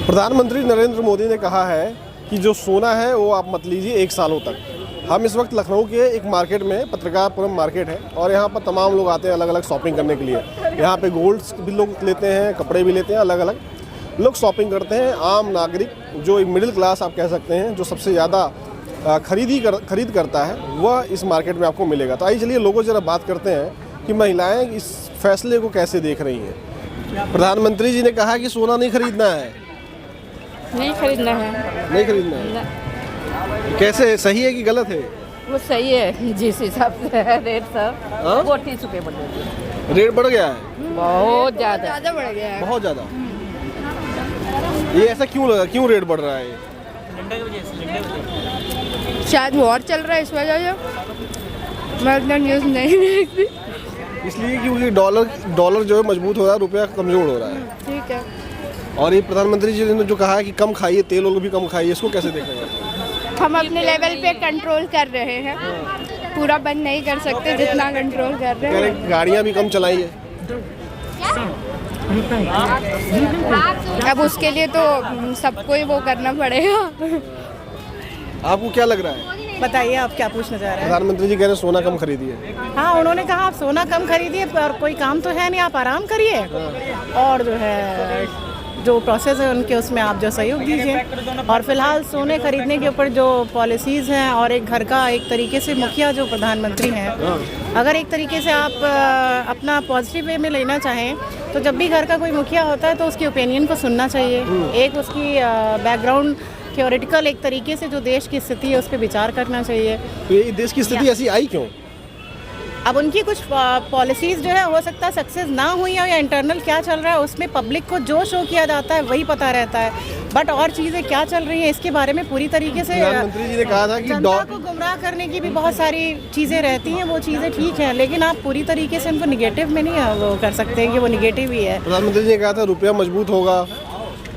प्रधानमंत्री नरेंद्र मोदी ने कहा है कि जो सोना है वो आप मत लीजिए 1 सालों तक। हम इस वक्त लखनऊ के एक मार्केट में, पत्रकारपुरम मार्केट है, और यहाँ पर तमाम लोग आते हैं अलग अलग शॉपिंग करने के लिए। यहाँ पे गोल्ड्स भी लोग लेते हैं, कपड़े भी लेते हैं, अलग अलग लोग शॉपिंग करते हैं। आम नागरिक जो एक मिडिल क्लास आप कह सकते हैं, जो सबसे ज़्यादा खरीद करता है, वह इस मार्केट में आपको मिलेगा। तो आइए चलिए लोगों से ज़रा बात करते हैं कि महिलाएँ इस फैसले को कैसे देख रही हैं। प्रधानमंत्री जी ने कहा कि सोना नहीं खरीदना है। नहीं खरीदना है। नहीं खरीदना है। कैसे, सही है कि गलत है? वो सही है जिस हिसाब से है रेट सब। वो 30 रुपये बढ़ गया। रेट बढ़ गया है? बहुत ज़्यादा बढ़ गया है। बहुत ज़्यादा। ये ऐसा क्यों लगा, क्यों रेट बढ़ रहा है? शायद वॉर चल रहा है इस वजह से। मैं इतना न्यूज़ नहीं देखती। इसलिए क्योंकि डॉलर जो है मजबूत हो रहा है, रुपया कमज़ोर हो रहा है। ठीक है। और ये प्रधानमंत्री जी ने जो कहा है कि कम खाइए, तेल और भी कम खाइए, इसको कैसे देख रहे हैं? हम अपने लेवल पे कंट्रोल कर रहे हैं। पूरा बंद नहीं कर सकते, जितना कंट्रोल कर रहे हैं। गाड़ियाँ भी कम चलाइए। अब उसके लिए तो सबको ही वो करना पड़ेगा। आपको क्या लग रहा है? बताइए आप क्या पूछना चाह रहे हैं? प्रधानमंत्री जी कह रहे हैं सोना कम खरीदिए। हाँ, उन्होंने कहा आप सोना कम खरीदिए, पर कोई काम तो है नहीं, आप आराम करिए और जो है जो प्रोसेस है उनके, उसमें आप जो सहयोग दीजिए। और फिलहाल सोने खरीदने के ऊपर जो पॉलिसीज़ हैं, और एक घर का एक तरीके से मुखिया जो प्रधानमंत्री हैं, अगर एक तरीके से आप अपना पॉजिटिव वे में लेना चाहें, तो जब भी घर का कोई मुखिया होता है तो उसकी ओपिनियन को सुनना चाहिए। एक उसकी बैकग्राउंड थ्योरेटिकल एक तरीके से जो देश की स्थिति है उस पर विचार करना चाहिए। तो ये देश की स्थिति ऐसी आई क्यों? अब उनकी कुछ पॉलिसीज़ जो है हो सकता है सक्सेस ना हुई हो, या इंटरनल क्या चल रहा है उसमें पब्लिक को जो शो किया जाता है वही पता रहता है, बट और चीज़ें क्या चल रही हैं इसके बारे में पूरी तरीके से प्रधानमंत्री जी ने कहा था कि जनता को गुमराह करने की भी बहुत सारी चीज़ें रहती हैं। वो चीज़ें ठीक हैं, लेकिन आप पूरी तरीके से उनको निगेटिव में नहीं वो कर सकते हैं कि वो निगेटिव ही है। प्रधानमंत्री जी ने कहा था रुपया मजबूत होगा,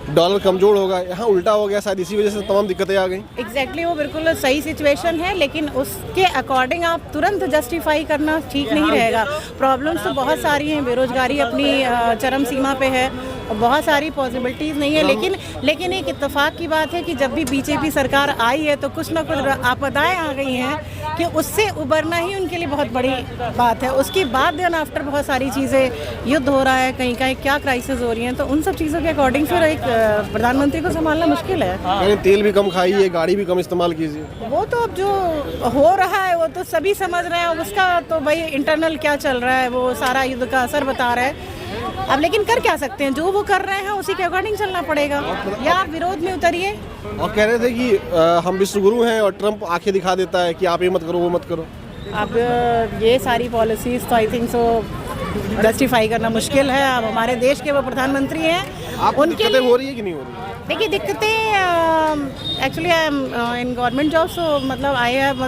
डॉलर कमज़ोर होगा, यहाँ उल्टा हो गया शायद, इसी वजह से तमाम दिक्कतें आ गई। एग्जैक्टली वो बिल्कुल सही सिचुएशन है, लेकिन उसके अकॉर्डिंग आप तुरंत जस्टिफाई करना ठीक नहीं रहेगा। प्रॉब्लम्स तो बहुत सारी हैं, बेरोजगारी अपनी चरम सीमा पे है, और बहुत सारी पॉसिबिलिटीज़ नहीं है, लेकिन एक इत्तेफाक की बात है कि जब भी बीजेपी सरकार आई है तो कुछ ना कुछ आपदाएं आ गई हैं कि उससे उबरना ही उनके लिए बहुत बड़ी बात है। उसके बाद देन आफ्टर बहुत सारी चीज़ें, युद्ध हो रहा है, कहीं कहीं क्या क्राइसिस हो रही हैं, तो उन सब चीज़ों के अकॉर्डिंग फिर एक प्रधानमंत्री को संभालना मुश्किल है। तेल भी कम खाइए, गाड़ी भी कम इस्तेमाल कीजिए। वो तो अब जो हो रहा है वो तो सभी समझ रहे हैं, उसका तो भाई इंटरनल क्या चल रहा है वो सारा युद्ध का असर बता रहा है। अब लेकिन कर क्या सकते हैं, जो वो कर रहे हैं उसी के अकॉर्डिंग चलना पड़ेगा, या आप विरोध में उतरिए। और कह रहे थे कि हम विश्वगुरु हैं और ट्रम्प आंखें दिखा देता है कि आप ये मत करो, वो मत करो। अब ये सारी पॉलिसीज़ तो आई थिंक सो जस्टिफाई करना मुश्किल है। अब हमारे देश के वो प्रधानमंत्री हैं, उनके लिए हो रही है कि नहीं हो रही? देखिए दिक्कतें actually I am in government job, so मतलब I have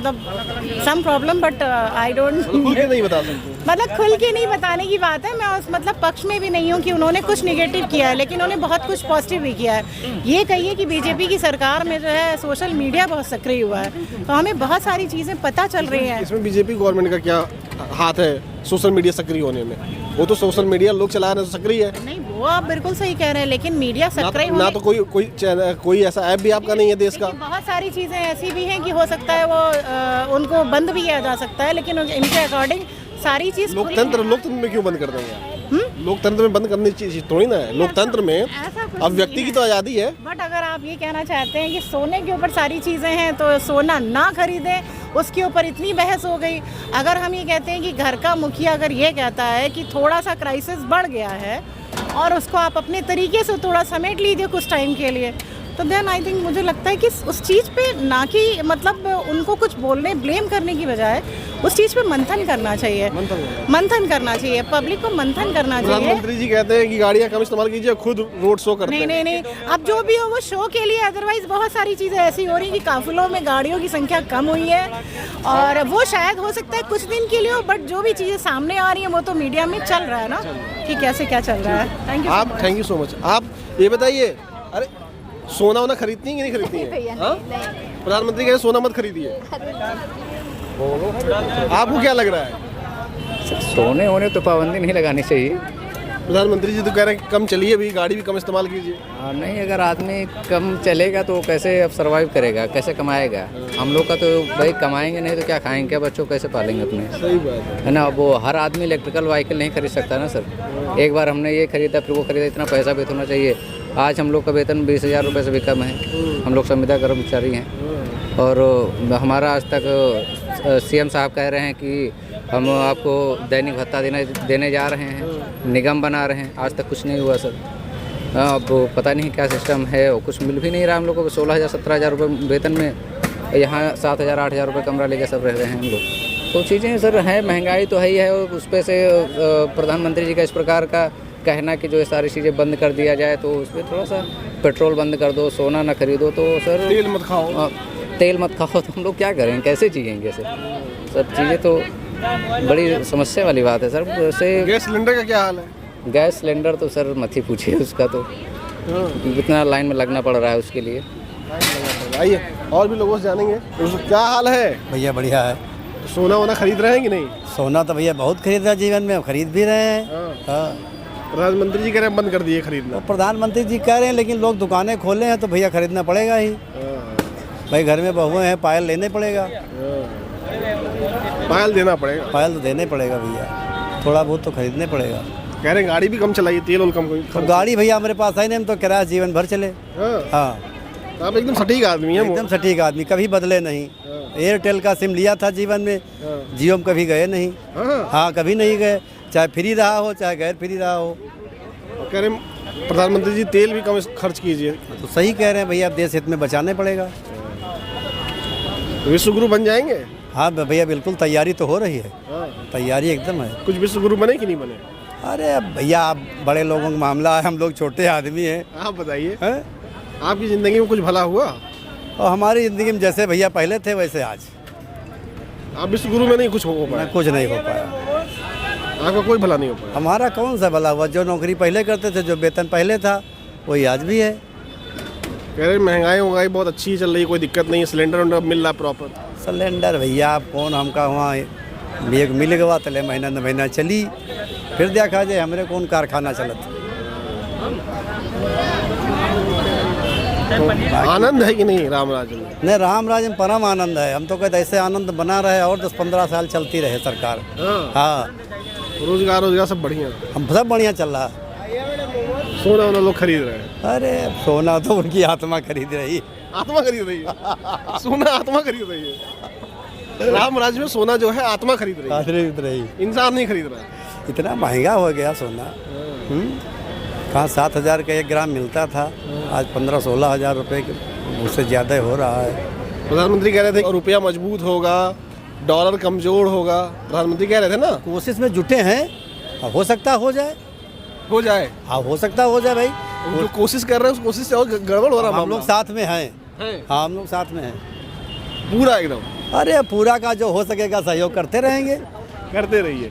some problem, but I don't खुल के नहीं बता सकते। मतलब खुल के नहीं बताने की बात है। मैं उस पक्ष में भी नहीं हूँ कि उन्होंने कुछ निगेटिव किया है, लेकिन उन्होंने बहुत कुछ पॉजिटिव भी किया है। ये कहिए कि बीजेपी की सरकार में जो है सोशल मीडिया बहुत सक्रिय हुआ है, तो हमें बहुत सारी चीज़ें पता चल रही हैं। इसमें बीजेपी गवर्नमेंट का क्या हाथ है सोशल मीडिया सक्रिय होने में? वो तो सोशल मीडिया लोग चला रहे हैं तो सक्रिय है। नहीं, वो आप बिल्कुल सही कह रहे हैं, लेकिन मीडिया सक्रिय ना तो कोई ऐसा ऐप भी आपका नहीं है देश का। बहुत सारी चीज़ें ऐसी भी हैं कि हो सकता है वो उनको बंद भी किया जा सकता है, लेकिन इनके अकॉर्डिंग सारी चीज़ लोकतंत्र में क्यों बंद कर देंगे? लोकतंत्र में बंद करने की चीज थोड़ी ना है। लोकतंत्र में अब व्यक्ति की तो आज़ादी है। बट अगर आप ये कहना चाहते हैं कि सोने के ऊपर सारी चीज़ें हैं तो सोना ना खरीदें, उसके ऊपर इतनी बहस हो गई। अगर हम ये कहते हैं कि घर का मुखिया अगर ये कहता है कि थोड़ा सा क्राइसिस बढ़ गया है और उसको आप अपने तरीके से थोड़ा समेट लीजिए कुछ टाइम के लिए, तो देन आई थिंक मुझे लगता है कि उस चीज़ पे ना कि मतलब उनको कुछ बोलने ब्लेम करने की बजाय उस चीज़ पे मंथन करना चाहिए। मंथन करना चाहिए, पब्लिक को मंथन करना चाहिए। प्रधानमंत्री जी कहते हैं कि गाड़ियाँ कम इस्तेमाल कीजिए, खुद रोड शो करते हैं। नहीं, अब जो भी हो वो शो के लिए, अदरवाइज बहुत सारी चीज़ें ऐसी हो रही हैं कि काफिलों में गाड़ियों की संख्या कम हुई है, और वो शायद हो सकता है कुछ दिन के लिए हो, बट जो भी चीज़ें सामने आ रही हैं वो तो मीडिया में चल रहा है ना कि कैसे क्या चल रहा है। Thank you so much. आप ये बताइए, अरे सोना वोना खरीदती है कि नहीं खरीदती है? प्रधानमंत्री कह रहे सोना मत खरीदिए, आपको क्या लग रहा है? सोने होने तो पाबंदी नहीं लगानी चाहिए। प्रधानमंत्री जी तो कह रहे हैं कि कम चलिए भी, गाड़ी भी कम इस्तेमाल कीजिए। हाँ, नहीं, अगर आदमी कम चलेगा तो कैसे अब सर्वाइव करेगा, कैसे कमाएगा? हम लोग का तो भाई कमाएंगे नहीं तो क्या खाएंगे, क्या बच्चों को कैसे पालेंगे अपने? सही बात है ना। वो हर आदमी इलेक्ट्रिकल व्हीकल नहीं खरीद सकता ना सर। एक बार हमने ये खरीदा फिर वो खरीदा, इतना पैसा भी तो होना चाहिए। आज हम लोग का वेतन 20,000 रुपये से भी कम है। हम लोग संविदा कर्मचारी हैं और हमारा आज तक सीएम साहब कह रहे हैं कि हम आपको दैनिक भत्ता देने जा रहे हैं, निगम बना रहे हैं। आज तक कुछ नहीं हुआ सर। अब पता नहीं क्या सिस्टम है और कुछ मिल भी नहीं रहा। हम लोग को 16,000 17,000 रुपये वेतन में, यहाँ 7,000 8,000 रुपये कमरा लेके सब रह रहे हैं हम लोग। तो चीज़ें सर हैं, महंगाई तो है ही है। और उस पर से प्रधानमंत्री जी का इस प्रकार का कहना कि जो ये सारी चीज़ें बंद कर दिया जाए, तो उस पर थोड़ा सा पेट्रोल बंद कर दो, सोना ना खरीदो, तो सर तेल मत खाओ। तेल मत खाओ तो हम लोग क्या करें, कैसे जिएंगे सर? सब चीज़ें तो बड़ी समस्या वाली बात है सर। वैसे गैस सिलेंडर का क्या हाल है? गैस सिलेंडर तो सर मत ही पूछिए, उसका तो इतना लाइन में लगना पड़ रहा है उसके लिए। आइए और भी लोगों से जानेंगे। तो क्या हाल है भैया? बढ़िया है। तो सोना वोना खरीद रहे हैं कि नहीं? सोना तो भैया बहुत खरीदा जीवन में, खरीद भी रहे हैं। हाँ। प्रधानमंत्री जी कह रहे हैं बंद कर दिए खरीदना। तो प्रधानमंत्री जी कह रहे हैं, लेकिन लोग दुकानें खोले हैं तो भैया खरीदना पड़ेगा ही। भाई घर में बहुएं हैं, पायल लेने पड़ेगा। पायल देना पड़ेगा। पायल तो देने पड़ेगा भैया, थोड़ा बहुत तो खरीदने पड़ेगा। कह रहे हैं गाड़ी भी कम चलाइए, तेल और कम तो गाड़ी भैया हमारे पास है नहीं, हम तो किराया जीवन भर चले। हाँ, तो आप एकदम सटीक आदमी हैं। एकदम सटीक आदमी, कभी बदले नहीं। एयरटेल का सिम लिया था जीवन में, जियो में कभी गए नहीं। हाँ, कभी नहीं गए, चाहे फ्री रहा हो चाहे गैर फ्री रहा हो। कह रहे हैं प्रधानमंत्री जी तेल भी कम खर्च कीजिए। तो सही कह रहे हैं भैया, अब देश हित में बचाने पड़ेगा। विश्व गुरु बन जाएंगे? हाँ भैया, बिल्कुल तैयारी तो हो रही है। तैयारी एकदम है। कुछ विश्व गुरु बने कि नहीं बने? अरे अब भैया, आप बड़े लोगों का मामला है, हम लोग छोटे आदमी हैं। आप बताइए, आपकी ज़िंदगी में कुछ भला हुआ? और हमारी ज़िंदगी में जैसे भैया पहले थे वैसे आज। आप विश्व गुरु में नहीं कुछ हो पाया? कुछ नहीं हो पाया। आपका कोई भला नहीं हो पाया? हमारा कौन सा भला हुआ? जो नौकरी पहले करते थे, जो वेतन पहले था, वही आज भी है। कह रहे महंगाई बहुत अच्छी चल रही है, कोई दिक्कत नहीं है, सिलेंडर मिल रहा प्रॉपर। सिलेंडर भैया आप कौन हमका वहाँ एक मिल गवा तले महीना न महीना चली, फिर देखा जाए हमारे कौन कारखाना चलत। तो आनंद है कि नहीं रामराज में? नहीं, रामराज में परम आनंद है। हम तो कहते ऐसे आनंद बना रहे और 10-15 साल चलती रहे सरकार। हाँ, रोजगार सब बढ़िया, हम सब बढ़िया चल रहा। सोना वोना लोग खरीद रहे हैं। अरे सोना तो उनकी आत्मा खरीद रही। आत्मा खरीद रही है? सोना आत्मा खरीद रही है? रामराज में सोना जो है आत्मा खरीद रही है, इंसान नहीं खरीद रहा। इतना महंगा हो गया सोना। कहाँ 7,000 का 1 ग्राम मिलता था, आज 15-16 हज़ार रुपये उससे ज़्यादा हो रहा है। प्रधानमंत्री कह रहे थे रुपया मजबूत होगा, डॉलर कमजोर होगा। प्रधानमंत्री कह रहे थे ना। कोशिश में जुटे हैं, हो सकता हो जाए। हो जाए? हाँ, हो सकता हो जाए भाई। जो कोशिश कर रहे हैं उस कोशिश से और गड़बड़ हो रहा है। हम लोग साथ में हैं। हाँ, हम लोग साथ में हैं पूरा एकदम। अरे पूरा का जो हो सकेगा सहयोग करते रहेंगे। करते रहिए।